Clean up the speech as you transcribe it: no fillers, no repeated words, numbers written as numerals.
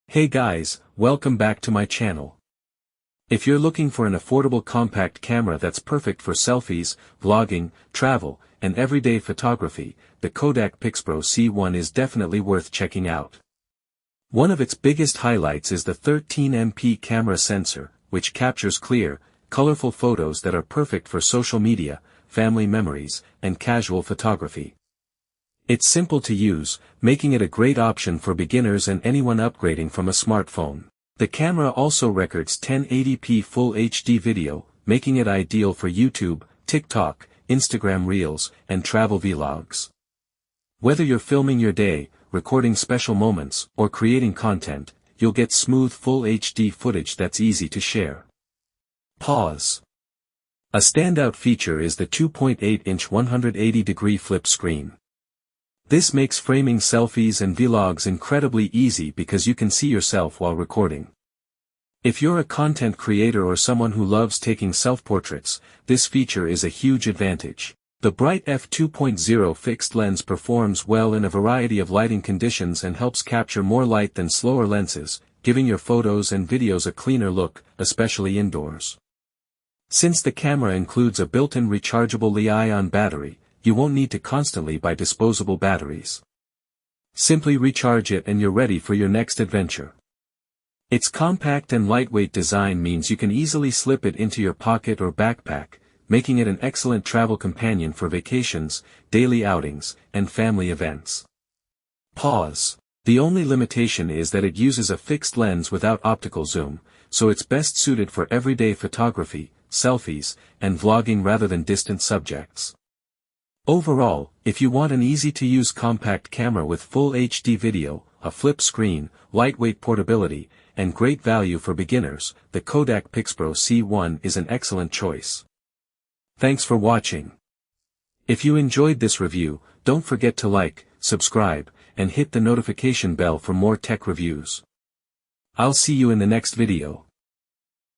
Hey guys, welcome back to my channel. If you're looking for an affordable compact camera that's perfect for selfies, vlogging, travel, and everyday photography, the Kodak Pixpro C1 is definitely worth checking out. One of its biggest highlights is the 13MP camera sensor, which captures clear, colorful photos that are perfect for social media, family memories, and casual photography. It's simple to use, making it a great option for beginners and anyone upgrading from a smartphone. The camera also records 1080p Full HD video, making it ideal for YouTube, TikTok, Instagram Reels, and travel vlogs. Whether you're filming your day, recording special moments, or creating content, you'll get smooth Full HD footage that's easy to share. Pause. A standout feature is the 2.8-inch 180-degree flip screen. This makes framing selfies and vlogs incredibly easy because you can see yourself while recording. If you're a content creator or someone who loves taking self-portraits, this feature is a huge advantage. The bright f2.0 fixed lens performs well in a variety of lighting conditions and helps capture more light than slower lenses, giving your photos and videos a cleaner look, especially indoors. Since the camera includes a built-in rechargeable Li-ion battery, you won't need to constantly buy disposable batteries. Simply recharge it and you're ready for your next adventure. Its compact and lightweight design means you can easily slip it into your pocket or backpack, making it an excellent travel companion for vacations, daily outings, and family events. Pause. The only limitation is that it uses a fixed lens without optical zoom, so it's best suited for everyday photography, selfies, and vlogging rather than distant subjects. Overall, if you want an easy-to-use compact camera with Full HD video, a flip screen, lightweight portability, and great value for beginners, the Kodak Pixpro C1 is an excellent choice. Thanks for watching. If you enjoyed this review, don't forget to like, subscribe, and hit the notification bell for more tech reviews. I'll see you in the next video.